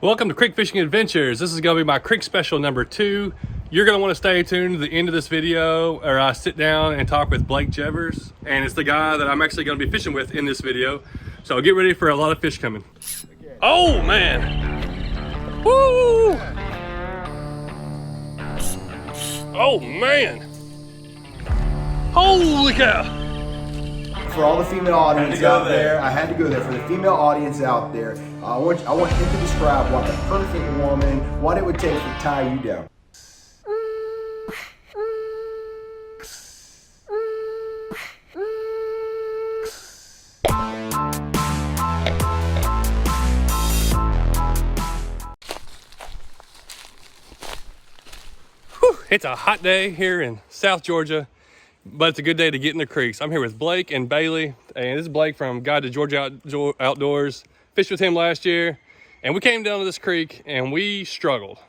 Welcome to Creek Fishing Adventures. This is going to be my creek special number 2. You're going to want to stay tuned to the end of this video, or I sit down and talk with Blake Jevers, and it's the guy that I'm actually going to be fishing with in this video. So get ready for a lot of fish coming. Oh man! Woo! Oh man! Holy cow! For all the female audience out there, I had to go there. For the female audience out there, I want him to describe what the perfect woman, what it would take to tie you down. Whew, it's a hot day here in South Georgia, but it's a good day to get in the creeks. I'm here with Blake and Bailey, and this is Blake from Guide to Georgia Outdoors. Fished with him last year, and we came down to this creek and we struggled.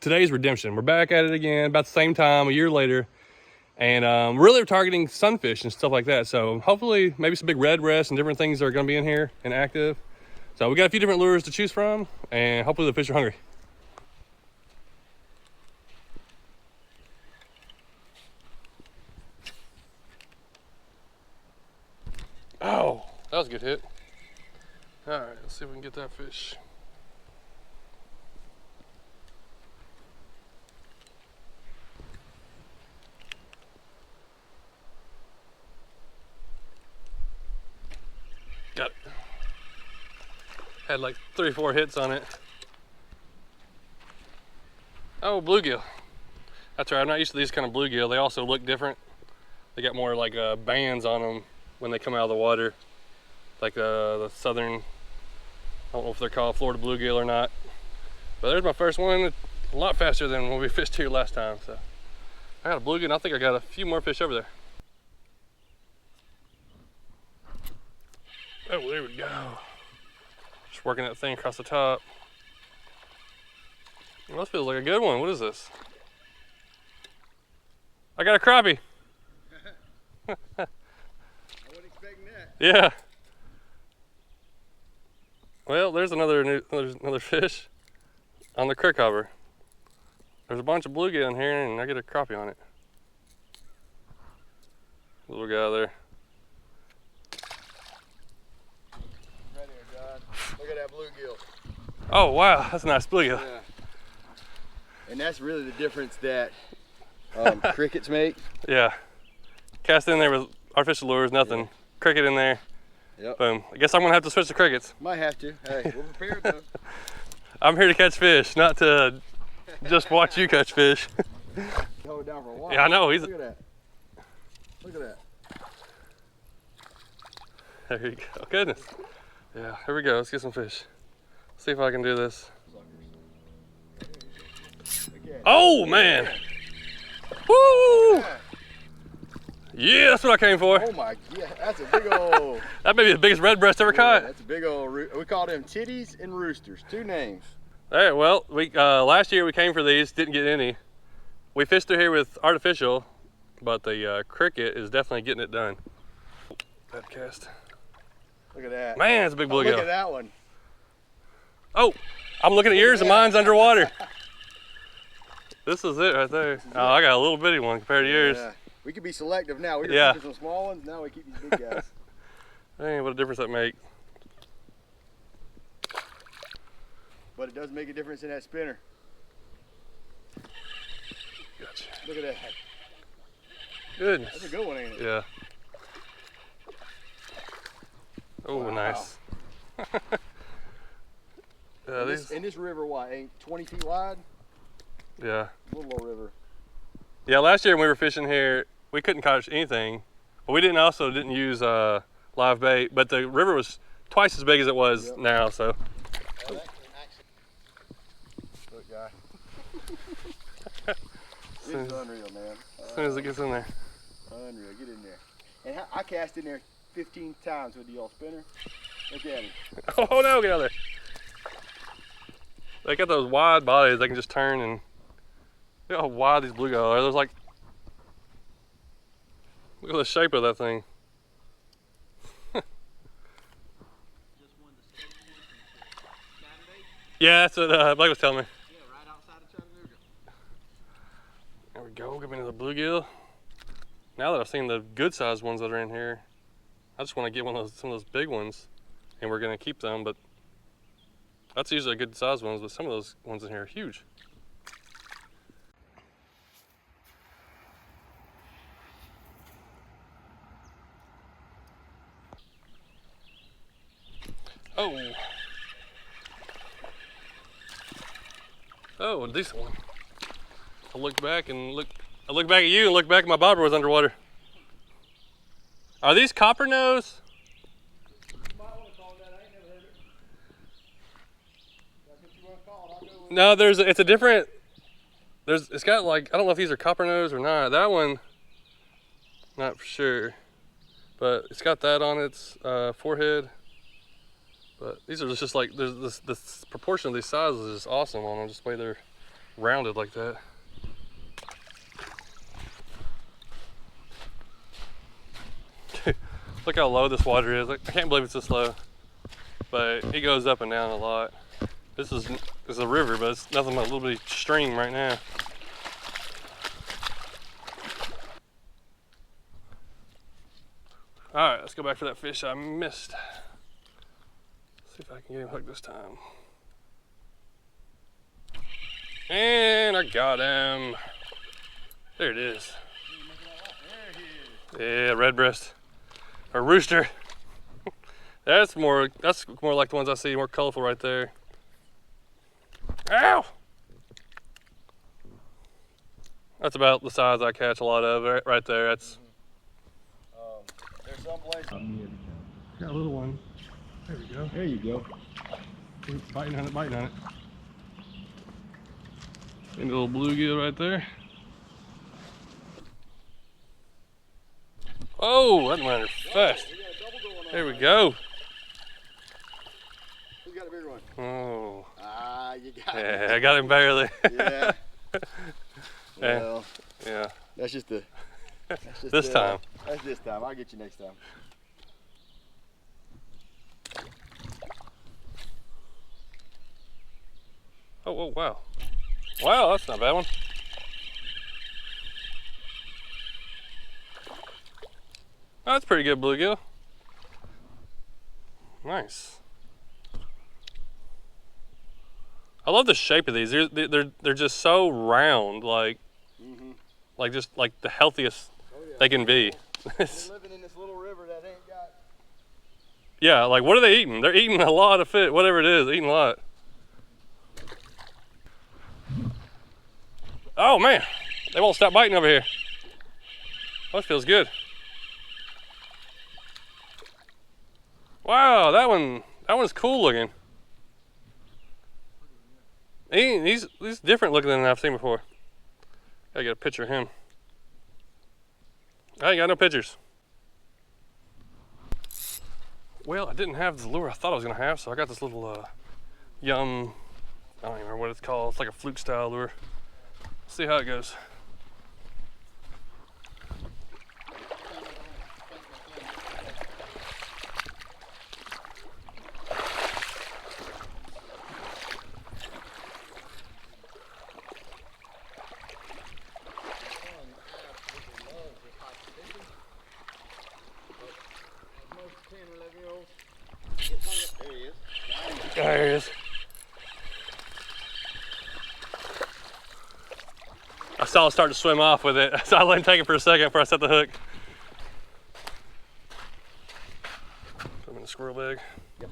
Today's redemption. We're back at it again, about the same time, a year later, and really we're targeting sunfish and stuff like that. So hopefully maybe some big red breasts and different things are going to be in here and active. So we got a few different lures to choose from, and hopefully the fish are hungry. Oh, that was a good hit. All right, let's see if we can get that fish. Got it. Had like 3 or 4 hits on it. Oh, bluegill. That's right, I'm not used to these kind of bluegill. They also look different. They got more like bands on them when they come out of the water. Like the southern, I don't know if they're called Florida bluegill or not. But there's my first one, a lot faster than when we fished here last time. So I got a bluegill, and I think I got a few more fish over there. Oh, there we go. Just working that thing across the top. Well, this feels like a good one. What is this? I got a crappie. I wasn't expecting that. Yeah. Well, there's another fish on the creek hopper. There's a bunch of bluegill in here, and I get a crappie on it. Little guy there. Right here, John. Look at that bluegill. Oh wow, that's a nice bluegill. Yeah. And that's really the difference that crickets make. Yeah. Cast in there with artificial lures, nothing. Yeah. Cricket in there. Yep. Boom. I guess I'm gonna have to switch to crickets. Might have to. Hey, we're prepared though. I'm here to catch fish, not to just watch you catch fish. Hold it down for a while. Yeah, I know. Look at that. Look at that. There you go. Goodness. Yeah, here we go. Let's get some fish. See if I can do this. Oh man! Woo! Yeah, that's what I came for. Oh my god, that's a big old. That may be the biggest red breast ever caught. That's a big old. We call them titties and roosters. 2 names. All right. Well, we last year we came for these, didn't get any. We fished through here with artificial, but the cricket is definitely getting it done. Bad cast. Look at that. Man, it's a big bluegill. Look at that one. Oh, I'm looking at yours and mine's underwater. This is it right there. Oh, I got a little bitty one compared to yours. Yeah. We could be selective now. We were keeping some small ones. Now we keep these big guys. Dang, what a difference that makes. But it does make a difference in that spinner. Gotcha. Look at that. Goodness. That's a good one, ain't it? Yeah. Oh, wow. Nice. This river, what, ain't 20 feet wide? Yeah. Little old river. Yeah, last year when we were fishing here, we couldn't catch anything. But we didn't use live bait, but the river was twice as big as it was now, so. Look, guy. It's unreal, man. As soon as it gets in there. Unreal, get in there. And I cast in there 15 times with the old spinner. Look at him. Oh no, get out of there. They got those wide bodies, they can just turn and look how wide these bluegill are. There's like, look at the shape of that thing. Yeah, that's what Blake was telling me. Yeah, right outside of Chattanooga. There we go. Get me another bluegill. Now that I've seen the good sized ones that are in here, I just want to get some of those big ones, and we're gonna keep them. But that's usually a good sized ones. But some of those ones in here are huge. Oh, a decent one. I look back at you and look back, my bobber was underwater. Are these copper nose? You might want to call that. I ain't never heard it. That's what you want to call it. I'll go with it. No, it's a different, it's got like, I don't know if these are copper nose or not. That one, not for sure. But it's got that on its forehead. But these are just like, there's this proportion of these sizes is just awesome on them, just the way they're rounded like that. Look how low this water is. I can't believe it's this low. But it goes up and down a lot. This is a river, but it's nothing but a little bitty stream right now. All right, let's go back for that fish I missed. See if I can get him hooked this time. And I got him. There it is. Yeah, red breast. Or rooster. That's more like the ones I see, more colorful right there. Ow! That's about the size I catch a lot of right there. That's There's some place. got a little one. There we go. There you go. Biting on it. And a little bluegill right there. Oh, that went fast. We got a double going on. There we go. Who's got a bigger one? Oh. Ah, you got Yeah, it. I got him barely. Yeah. Well, Yeah. that's just the. This time. That's this time. I'll get you next time. Oh, wow. Wow, that's not a bad one. Oh, that's pretty good bluegill. Nice. I love the shape of these. They're just so round, like just like the healthiest they can be. They're living in this little river that ain't got. Yeah, like what are they eating? They're eating a lot of fish, whatever it is, they're eating a lot. Oh man, they won't stop biting over here. Oh, that feels good. Wow, that one's cool looking. He's different looking than I've seen before. Gotta get a picture of him. I ain't got no pictures. Well, I didn't have the lure I thought I was gonna have, so I got this little Yum, I don't even remember what it's called. It's like a fluke style lure. See how it goes. There he is. I saw it start to swim off with it, so I let him take it for a second before I set the hook. Put him in the squirrel bag. Yep.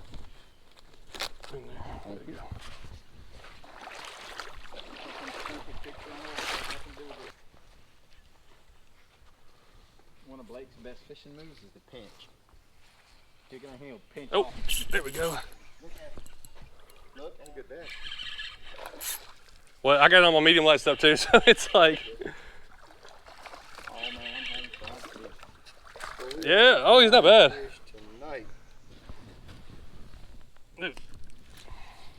In there. There you go. One of Blake's best fishing moves is the pinch. Take it on him, pinch Oh, off. there we go. Look at it. Look, that's a good bet. Well, I got it on my medium light stuff too, so it's like, Oh man, I'm having fun fish. yeah, oh, he's not bad. Fish tonight. Dude.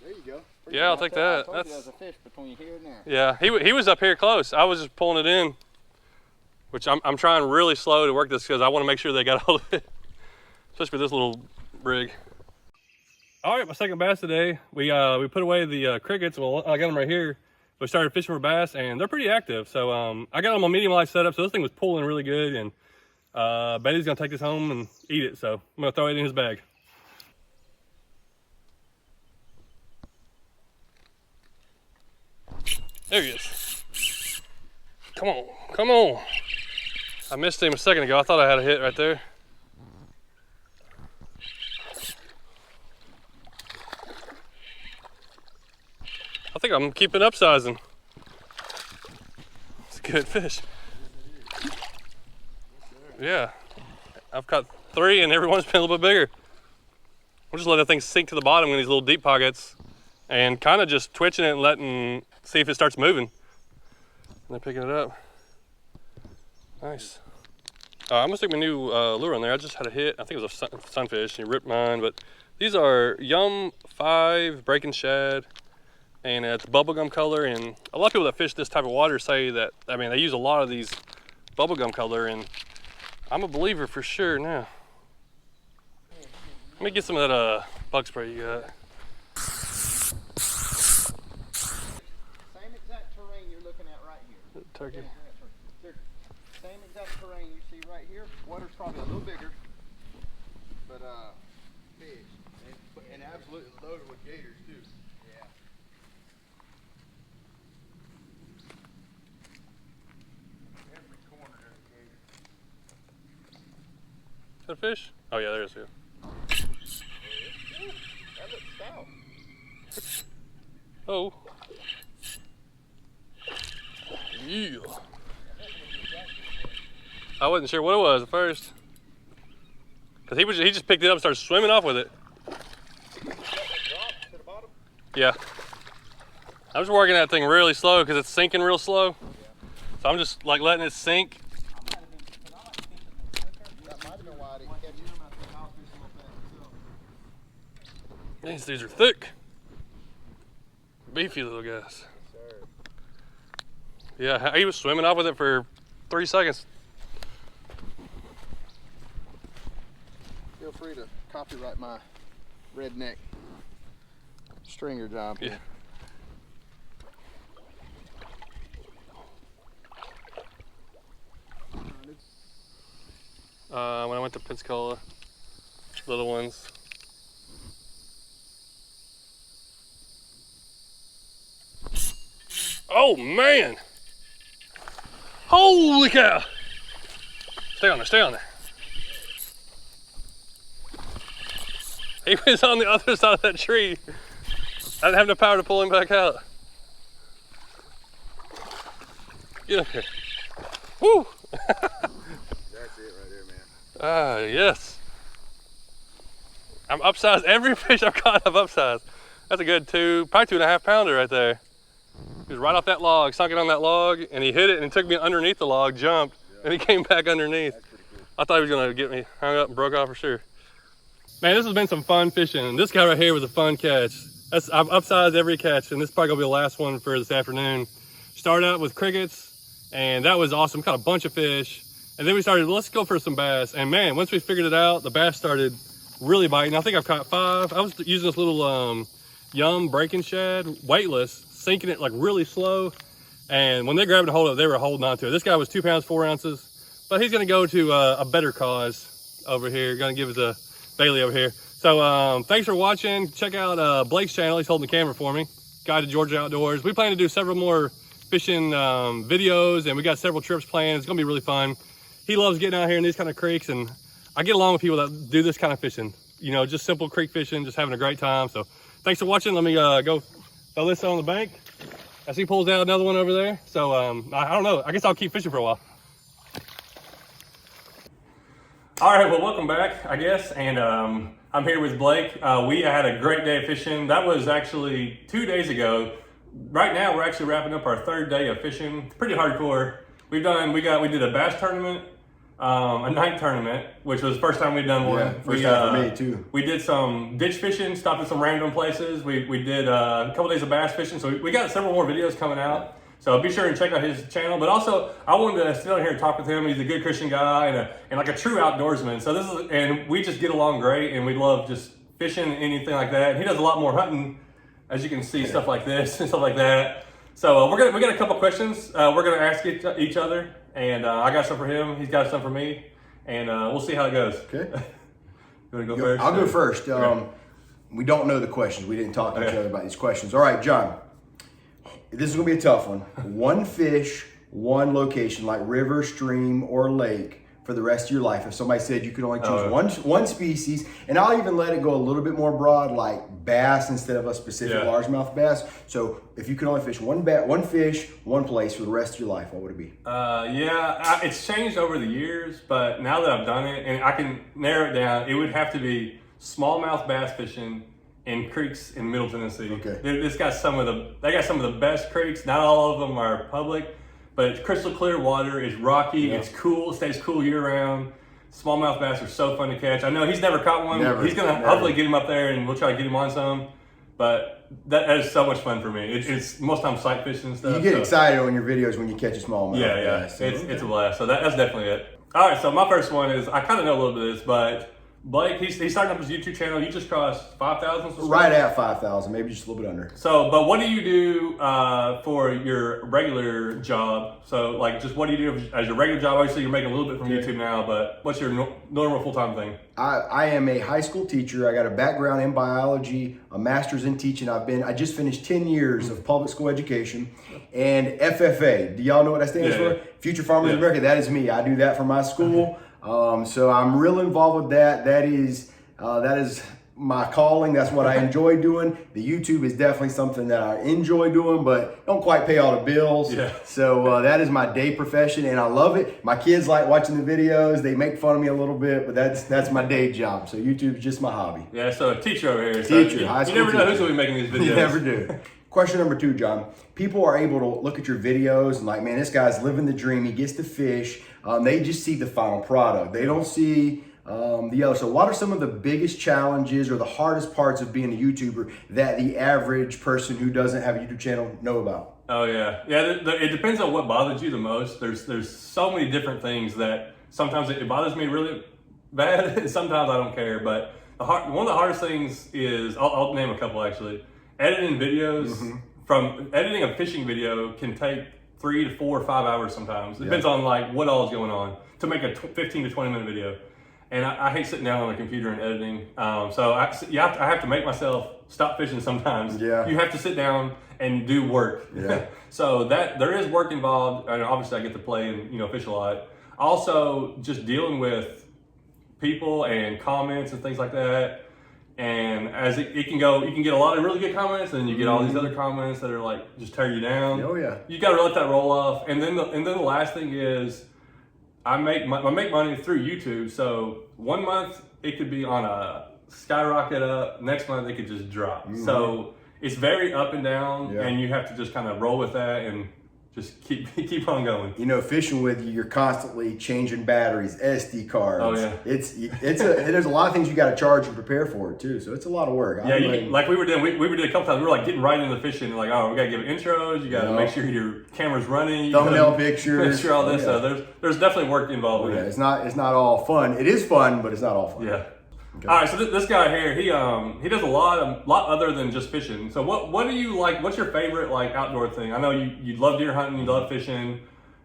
There you go. Yeah, I'll take that. I told you there's a fish between here and there. Yeah, he was up here close. I was just pulling it in, which I'm trying really slow to work this because I want to make sure they got hold of it, especially with this little rig. All right, my second bass today. We put away the crickets. Well, I got them right here. We started fishing for bass, and they're pretty active. So I got them on medium light setup, so this thing was pulling really good. And Bailey's gonna take this home and eat it. So I'm gonna throw it in his bag. There he is. Come on, come on. I missed him a second ago. I thought I had a hit right there. I think I'm keeping upsizing. It's a good fish. Yeah, I've caught 3 and everyone's been a little bit bigger. We'll just let that thing sink to the bottom in these little deep pockets and kind of just twitching it and letting, see if it starts moving. And they're picking it up. Nice. I'm gonna stick my new lure on there. I just had a hit. I think it was a sunfish. He ripped mine, but these are Yum 5 breaking shad. And it's bubblegum color, and a lot of people that fish this type of water say that, I mean, they use a lot of these bubblegum color, and I'm a believer for sure now. Let me get some of that bug spray you got. Same exact terrain you're looking at right here. Turkey. Same exact terrain you see right here. Water's probably a little bigger, but fish. And absolutely loaded with gators too. Yeah. Every corner there's a gator. Is that a fish? Oh yeah, there is. Yeah. Ooh, that looks stout. Oh. Yeah. I wasn't sure what it was at first. Cause he just picked it up and started swimming off with it. Yeah. I was working that thing really slow because it's sinking real slow. So I'm just like letting it sink. These dudes are thick. Beefy little guys. Yeah, he was swimming off with it for 3 seconds. Feel free to copyright my redneck stringer job here. When I went to Pensacola, little ones. Oh man! Holy cow! Stay on there, stay on there. He was on the other side of that tree. I didn't have the power to pull him back out. Get up here. Woo! That's it right there, man. Ah, yes. I'm upsized. Every fish I've caught, I've upsized. That's a good probably 2.5 pounder right there. He was right off that log, sunk it on that log, and he hit it and it took me underneath the log, jumped, and he came back underneath. That's pretty cool. I thought he was gonna get me hung up and broke off for sure. Man, this has been some fun fishing. This guy right here was a fun catch. I've upsized every catch, and this is probably gonna be the last one for this afternoon. Started out with crickets, and that was awesome. Caught a bunch of fish, and then we started, let's go for some bass. And man, once we figured it out, the bass started really biting. I think I've caught 5. I was using this little Yum breaking shad, weightless, sinking it like really slow. And when they grabbed a hold of it, they were holding on to it. This guy was 2 pounds, 4 ounces, but he's gonna go to a better cause over here. Gonna give us a Bailey over here. So thanks for watching. Check out Blake's channel. He's holding the camera for me. Guide to Georgia Outdoors. We plan to do several more fishing videos, and we got several trips planned. It's gonna be really fun. He loves getting out here in these kind of creeks, and I get along with people that do this kind of fishing. You know, just simple creek fishing, just having a great time. So thanks for watching. Let me go throw this on the bank as he pulls out another one over there. So I don't know. I guess I'll keep fishing for a while. All right, well, welcome back, I guess, and I'm here with Blake. We had a great day of fishing. That was actually 2 days ago. Right now, we're actually wrapping up our 3rd day of fishing. Pretty hardcore. We did a bass tournament, a night tournament, which was the first time we'd done one. Yeah, first time for me too. We did some ditch fishing, stopped at some random places. We did a couple days of bass fishing, so we got several more videos coming out. So be sure and check out his channel. But also, I wanted to sit down here and talk with him. He's a good Christian guy and like a true outdoorsman. So and we just get along great, and we love just fishing, anything like that. He does a lot more hunting, as you can see, stuff like this and stuff like that. So we got a couple questions we're gonna ask each other, and I got some for him. He's got some for me, and we'll see how it goes. Okay. You wanna go first? I'll go first. Okay. We don't know the questions. We didn't talk to each other about these questions. All right, John. This is gonna be a tough one. One fish, one location, like river, stream, or lake, for the rest of your life. If somebody said you could only choose one species, and I'll even let it go a little bit more broad, like bass instead of a specific largemouth bass. So if you could only fish one fish, one place for the rest of your life, what would it be? It's changed over the years, but now that I've done it and I can narrow it down, it would have to be smallmouth bass fishing in creeks in Middle Tennessee. Okay. They got some of the best creeks. Not all of them are public, but it's crystal clear water. It's rocky. It's cool. It stays cool year round. Smallmouth bass are so fun to catch. I know he's never caught one. He's gonna hopefully get him up there, and we'll try to get him on some. But that is so much fun for me. It's most times sight fishing and stuff. You get excited on your videos when you catch a smallmouth. Yeah. It's a blast. So that's definitely it. All right. So my first one is, I kind of know a little bit of this, but Blake, he's starting up his YouTube channel. You just crossed 5,000 subscribers? Right at 5,000, maybe just a little bit under. So, but what do you do for your regular job? So, like, just what do you do as your regular job? Obviously, you're making a little bit from YouTube now, but what's your normal full-time thing? I am a high school teacher. I got a background in biology, a master's in teaching. I just finished 10 years of public school education, and FFA. Do y'all know what that stands for? Future Farmers of America. That is me. I do that for my school. So I'm real involved with that. That is my calling. That's what I enjoy doing. The YouTube is definitely something that I enjoy doing, but don't quite pay all the bills. Yeah. So that is my day profession, and I love it. My kids like watching the videos. They make fun of me a little bit, but that's my day job. So YouTube is just my hobby. Yeah. So a teacher over here. Teacher, So high school you never know teacher. who's gonna be making these videos. You never do. Question number 2, John. People are able to look at your videos and like, man, this guy's living the dream. He gets to fish. They just see the final product. They don't see the other. So what are some of the biggest challenges or the hardest parts of being a YouTuber that the average person who doesn't have a YouTube channel know about? Oh yeah. It depends on what bothers you the most. There's so many different things that sometimes it bothers me really bad, and sometimes I don't care. But one of the hardest things is, I'll name a couple actually. Editing videos. From editing a fishing video can take 3 to 4 or 5 hours sometimes. It depends on like what all is going on to make a 15 to 20 minute video. And I hate sitting down on a computer and editing. So I have to make myself stop fishing sometimes. Yeah. You have to sit down and do work. Yeah. So there is work involved, and obviously I get to play and fish a lot. Also, just dealing with people and comments and things like that. And as it can go, you can get a lot of really good comments, and then you get all these other comments that are like just tear you down. Oh yeah. You got to let that roll off. And then the last thing is, I make money through YouTube. So 1 month it could be on a skyrocket up. Next month it could just drop. So it's very up and down, and you have to just kind of roll with that and just keep on going. You know, fishing with you, you're constantly changing batteries, SD cards. Oh yeah. There's a lot of things you got to charge and prepare for it too. So it's a lot of work. Like we were doing a couple times. We were like getting right into the fishing, and like, oh, we got to give intros. You got to make sure your camera's running. Thumbnail pictures. Make sure all this. So there's definitely work involved with it. It's not all fun. It is fun, but it's not all fun. Yeah. Okay. All right, so this guy here, he does a lot other than just fishing. So what do you like? What's your favorite like outdoor thing? I know you love deer hunting, you love fishing,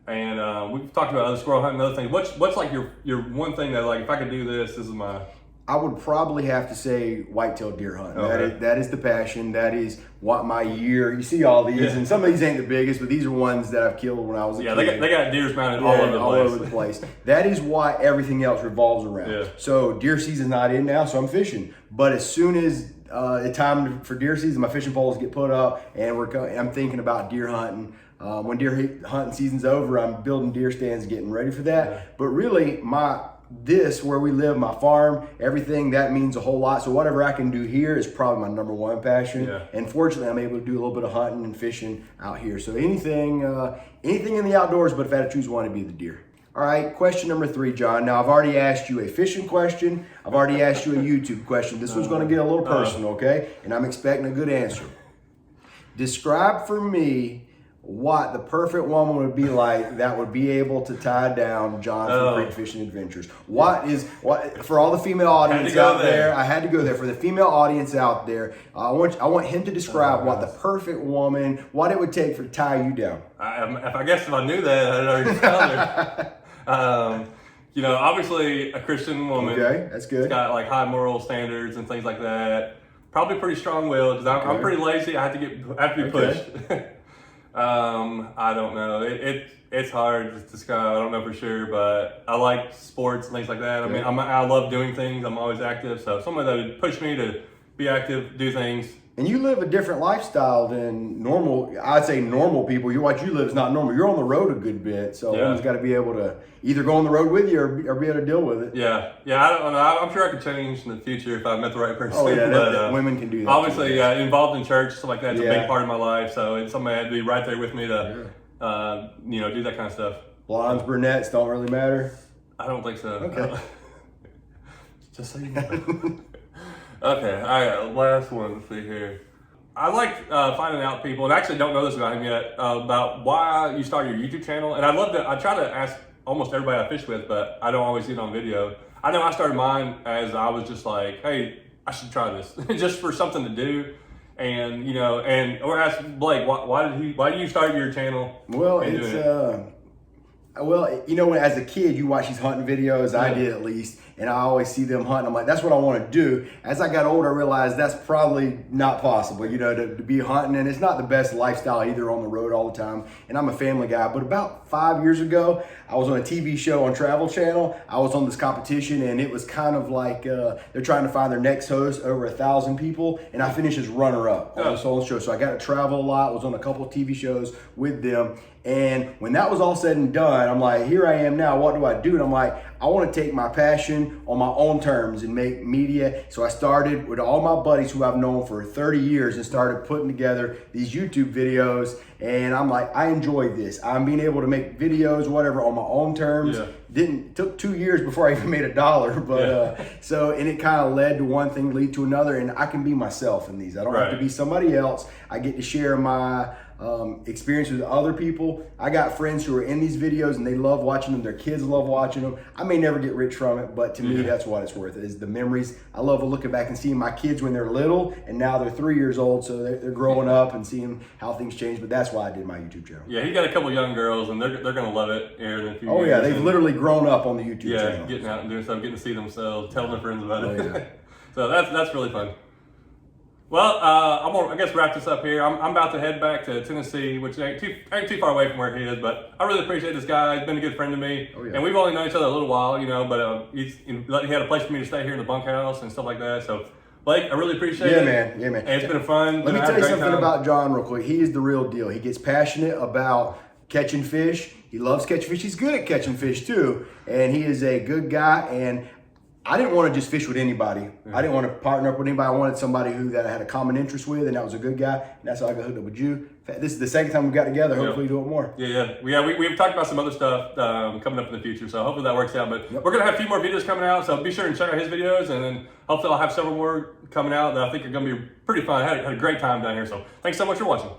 and we've talked about other squirrel hunting and other things. What's like your one thing that like, if I could do this is my... I would probably have to say white-tailed deer hunting. Okay. That is the passion. That is what my year. You see all these, and some of these ain't the biggest, but these are ones that I've killed when I was a kid. Yeah, they got deers mounted all over the place. That is why everything else revolves around. Yeah. So deer season's not in now, so I'm fishing. But as soon as it's time for deer season, my fishing poles get put up, and I'm thinking about deer hunting. When deer hunting season's over, I'm building deer stands, getting ready for that. Yeah. But really, where we live, my farm, everything, that means a whole lot. So whatever I can do here is probably my number one passion. Yeah. And fortunately, I'm able to do a little bit of hunting and fishing out here. So anything in the outdoors, but if I had to choose one, it'd be the deer. All right, question number 3, John. Now, I've already asked you a fishing question. I've already asked you a YouTube question. This one's going to get a little personal, okay? And I'm expecting a good answer. Describe for me what the perfect woman would be like that would be able to tie down John from Creek Fishing Adventures. What for all the female audience out there? I had to go there for the female audience out there. I want him to describe what the perfect woman, what it would take for to tie you down. I guess if I knew that, I'd already found her. You know, obviously a Christian woman. Okay, that's good. It's got like high moral standards and things like that. Probably pretty strong-willed because I'm pretty lazy. I have to be pushed. I don't know. It's hard to describe. I don't know for sure, but I like sports and things like that. I mean, I love doing things. I'm always active. So someone that would push me to be active, do things. And you live a different lifestyle than normal. I'd say normal people. What you live is not normal. You're on the road a good bit, so one's got to be able to either go on the road with you or be able to deal with it. Yeah. I don't know. I'm sure I could change in the future if I met the right person. Oh yeah, but, women can do that. Obviously, involved in church, stuff like that. It's a big part of my life. So it's somebody that'd be right there with me to, you know, do that kind of stuff. Blondes, brunettes don't really matter. I don't think so. Okay. Just so you know. Okay, all right, last one, let's see here. I like finding out people, and I actually don't know this about him yet, about why you started your YouTube channel. And I try to ask almost everybody I fish with, but I don't always see it on video. I know I started mine as I was just like, hey, I should try this, just for something to do. And, you know, or ask Blake, why did you start your channel? Well, well, you know, as a kid, you watch these hunting videos, I did at least, and I always see them hunting. I'm like, that's what I want to do. As I got older, I realized that's probably not possible, you know, to be hunting, and it's not the best lifestyle either on the road all the time, and I'm a family guy. But about 5 years ago, I was on a TV show on Travel Channel. I was on this competition, and it was kind of like they're trying to find their next host, over 1,000 people, and I finished as runner-up on this whole show. So I got to travel a lot, was on a couple of TV shows with them. And when that was all said and done, I'm like, here I am now, what do I do? And I'm like, I want to take my passion on my own terms and make media. So I started with all my buddies who I've known for 30 years and started putting together these YouTube videos. And I'm like, I enjoy this. I'm being able to make videos, whatever, on my own terms. Took 2 years before I even made $1, but and it kind of led to one thing lead to another, and I can be myself in these. I don't have to be somebody else. I get to share my experience with other people. I got friends who are in these videos and they love watching them. Their kids love watching them. I may never get rich from it, but to me, that's what it's worth. Is the memories. I love looking back and seeing my kids when they're little, and now they're 3 years old, so they're growing up and seeing how things change. But that's why I did my YouTube channel. Yeah, he got a couple young girls, and they're gonna love it here in a few years. Oh yeah, they've literally grown up on the YouTube channel. Yeah, getting out and doing stuff, getting to see themselves, telling their friends about it. So that's really fun. Well, I'm gonna, I guess, wrap this up here. I'm about to head back to Tennessee, which ain't too far away from where he is, but I really appreciate this guy. He's been a good friend to me. And we've only known each other a little while, you know, but he had a place for me to stay here in the bunkhouse and stuff like that. So, Blake, I really appreciate it. Yeah, man. And it's been fun. Let me tell you something about John real quick. He is the real deal. He gets passionate about catching fish. He loves catching fish. He's good at catching fish too. And he is a good guy. And I didn't want to just fish with anybody. I didn't want to partner up with anybody. I wanted somebody that I had a common interest with, and that was a good guy. And that's how I got hooked up with you. This is the second time we got together. Hopefully do it more. We've talked about some other stuff coming up in the future, so hopefully that works out. But we're going to have a few more videos coming out, so be sure and check out his videos, and then hopefully I'll have several more coming out that I think are going to be pretty fun. I had a great time down here, so thanks so much for watching.